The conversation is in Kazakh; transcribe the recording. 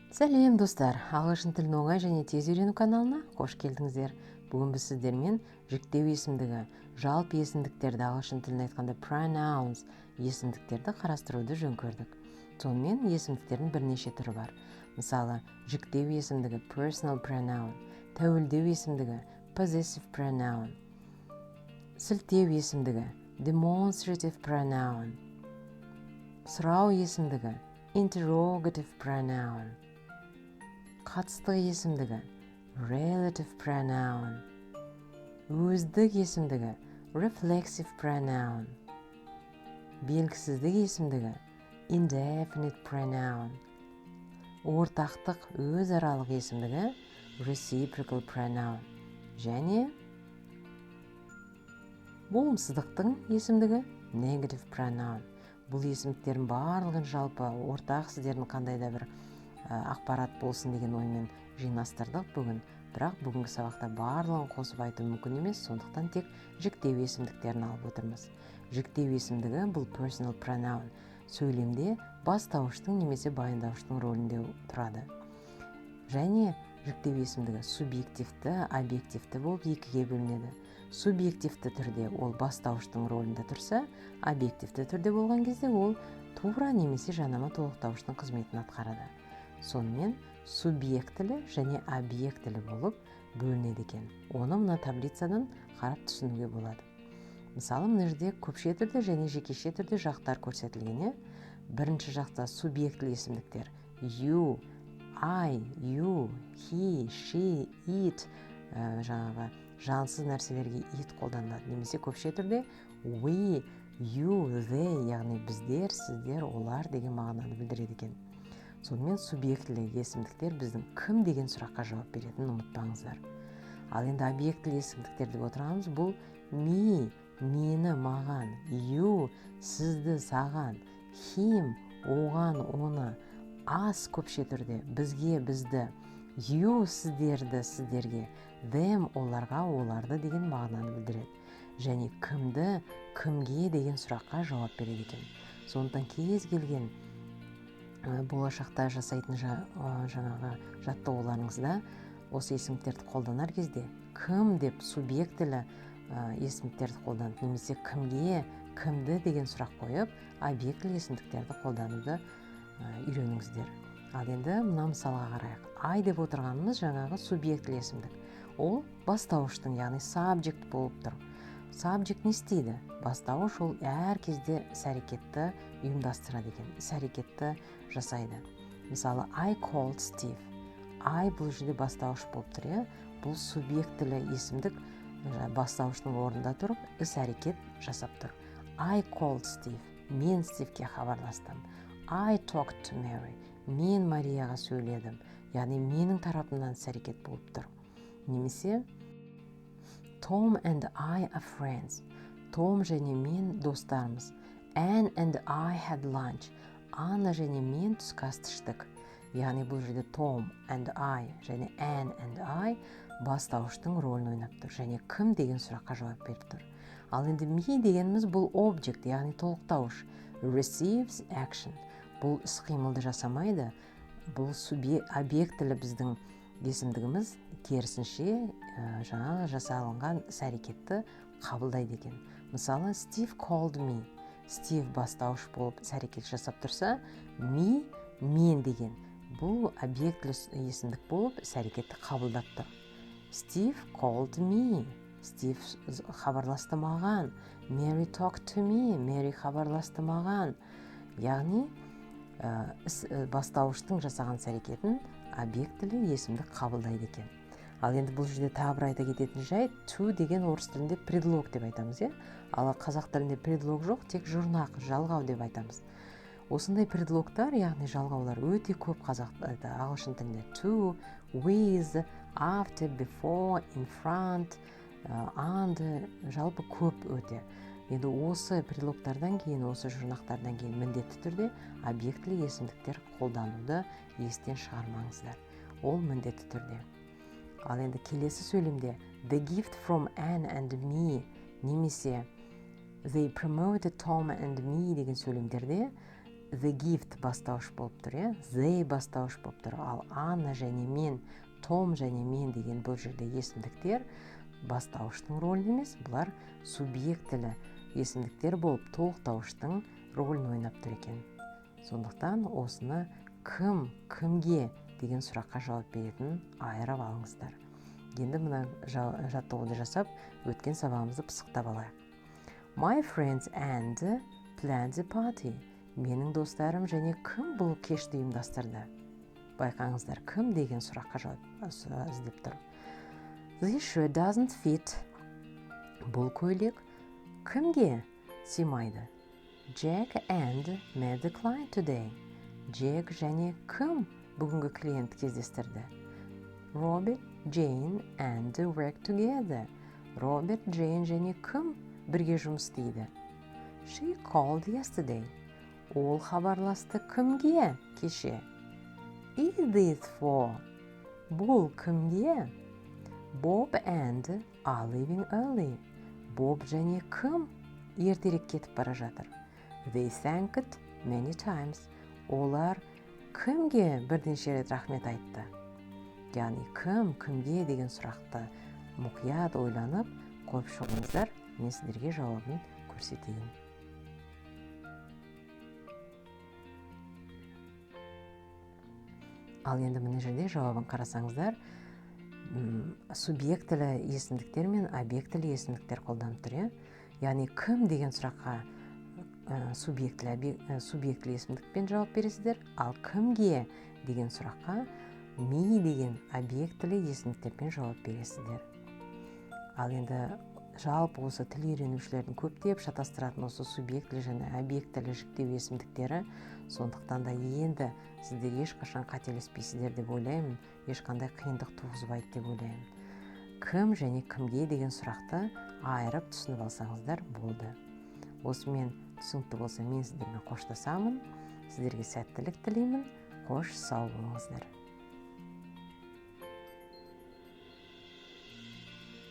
Сәлем достар, ағылшын тілін оңай және тез үйрену каналына қош келдіңіздер. Бүгін біз сіздермен жіктеу есімдігі, жалпы есімдіктерді, ағылшын тілін айтқанда pronouns есімдіктерді қарастыруды жөн көрдік. Сонымен есімдіктердің бірнеше түрі бар. Мысалы, жіктеу есімдігі personal pronoun, тәуелдеу есімдігі possessive pronoun, сілтеу есімдігі demonstrative pronoun, сұрау есімдігі interrogative pronoun, қатыстық есімдігі relative pronoun, өздік есімдігі reflexive pronoun, белгісіздік есімдігі indefinite pronoun, ортақтық өзаралық есімдігі reciprocal pronoun және болымсыздықтың есімдігі negative pronoun. Бұл есімдіктердің барлығын жалпы ортақ сіздердің қандай да бір ақпарат болсын деген оймен жинастырдық бүгін. Бірақ бүгінгі сабақта барлығын қосып айту мүмкін емес, сондықтан тек жіктеу есімдіктерін алып отырмыз. Жіктеу есімдігі бұл personal pronoun сөйлемде бастауыштың немесе баяндауыштың рөлінде тұрады. Және жіктеу есімдігі субъективті, объективті болып екіге бөлінеді. Субъективті түрде ол бастауыштың рөлінде тұрса, объективті түрде болған кезде ол тура немесе жанама толықтауыштың қызметін атқарады. Сонымен субъектілі және объектілі болып бөлінеді екен. Оны мына таблицадан қарап түсінуге болады. Мысалы, мына жерде көпше түрде және жекеше түрде жақтар көрсетілген. Бірінші жақта субъектілі есімдіктер you, I, you, he, she, it, жаңағы жансыз нәрселерге it қолданылады. Немесе көпше түрде we, you, they, яғни біздер, сіздер, олар деген мағынаны білдіреді екен. Сонымен субъектілі есімдіктер біздің кім деген сұраққа жауап беретінін ұмытпаңыздар. Ал енді объектілі есімдіктер деп отырғанымыз бұл me, мені, маған, you, сізді, саған, him, оған, оны, us көпше түрде бізге, бізді, you, сіздерді, сіздерге, them, оларға, оларды деген мағынаны білдіреді. Және кімді, кімге деген сұраққа жауап береді екен. Сондықтан кез келген болашақта жасайтын жаңағы жаттығуларыңызда осы есімдіктерді қолданар кезде кім деп субъектілі есімдіктерді қолданып, немесе кімге, кімді деген сұрақ қойып, объектілі есімдіктерді қолдануды үйреніңіздер. Ал енді мына мысалға қарайық. I деп отырғанымыз жаңағы субъектілі есімдік. Ол бастауыштың, яғни subject болып тұр. Subject не істейді? Бастауыш ол әр кезде іс-әрекетті ұйымдастырады екен, іс-әрекетті жасайды. Мысалы, I called Steve. I бұл жерде бастауыш болып тұр. Бұл субъектілі есімдік бастауыштың орнында тұрып, іс-әрекет жасап тұр. I called Steve. Мен Стивке хабарластым. I talked to Mary. Мен Марияға сөйледім. Яғни менің тарапымнан іс-әрекет болып тұр. Немесе Tom and I are friends. Том және мен достармыз. Anne and I had lunch. Анна және мен түскі асты іштік. Яғни бұл жерде Tom and I және Anne and I бастауыштың рөлін ойнап тұр. Және кім деген сұраққа жауап беріп тұр. Ал енді me дегеніміз бұл object, яғни толықтауыш. Receives action. Бұл іс-қимылды жасамайды. Бұл объектілі біздің есімдігіміз керісінше жаңағы жасалынған іс-әрекетті қабылдайды екен. Мысалы, Steve called me. Steve бастауыш болып іс-әрекет жасап тұрса, me, мен деген бұл объектілі есімдік болып іс-әрекетті қабылдап тұр. Steve called me. Steve хабарласты маған. Mary talked to me. Mary хабарласты маған. Яғни бастауыштың жасаған іс-әрекетін объектілі есімдік қабылдайды екен. Ал енді бұл жерде тағы бір айта кететін жайт, to деген орыс тілінде предлог деп айтамыз. Ал қазақ тілінде предлог жоқ, тек жұрнақ, жалғау деп айтамыз. Осындай предлогтар, яғни жалғаулар өте көп ағылшын тілінде. To, with, after, before, in front, and, жалпы көп өте. Енді осы предлогтардан кейін, осы жұрнақтардан кейін міндетті түрде объектілі есімдіктер қолдануды естен шығармаңыздар. Ол міндетті түрде. Ал енді келесі сөйлемде the gift from Anne and me немесе they promoted Tom and me деген сөйлемдерде the gift бастауыш болып тұр, they бастауыш болып тұр. Ал Анна және мен, Том және мен деген бұл жерде есімдіктер бастауыштың рөлін емес, бұлар субъектілі есімдіктер болып толықтауыштың рөлін ойнап тұр екен. Сондықтан осыны кім, кімге деген сұраққа жауап беретін айырып алыңыздар. Енді мына жаттығуды жасап, өткен сабағымызды пысықтап алайық. My friends and planned the party. Менің достарым және кім бұл кешті ұйымдастырды? Байқаңыздар, кім деген сұраққа жауап іздеп тұр. This shirt doesn't fit. Бұл көйлек кімге сыймайды? Jack and met the client today. Jack және кім бүгінгі клиент кездестірді? Robert, Jane and work together. Роберт, Джейн және кім бірге жұмыс істейді? She called yesterday. Ол хабарласты кімге кеше? Is this for? Бұл кімге? Bob and are leaving early. Боб және кім ертерек кетіп бара жатыр? They thanked many times. Олар кімге бірнеше рет рахмет айтты? Яғни кім, кімге деген сұрақты мұқият ойланып қойып шығыңыздар, мен сіздерге жауабын көрсетейін. Ал енді мына жерде жауабын қарасаңыздар, субъектілі есімдіктер мен объектілі есімдіктер қолданып тұр. Яғни кім деген сұраққа субъектілі есімдікпен жауап бересіздер, ал кімге деген сұраққа ми деген объектілі есімдіктермен жауап бересіздер. Ал енді жалпы осы тіл үйренушілердің көптеп шатастыратын осы субъектілі және объектілі жіктеу есімдіктері, сондықтан да енді сіздер ешқашан қателеспейсіздер деп ойлаймын, ешқандай қиындық туғызбайды деп ойлаймын. Кім және кімге деген сұрақты айырып түсініп алсаңыздар болды. Осымен түсінікті болса, мен сіздермен қоштасамын. Сіздерге сәттілік тілеймін. Қош сау болыңыздар.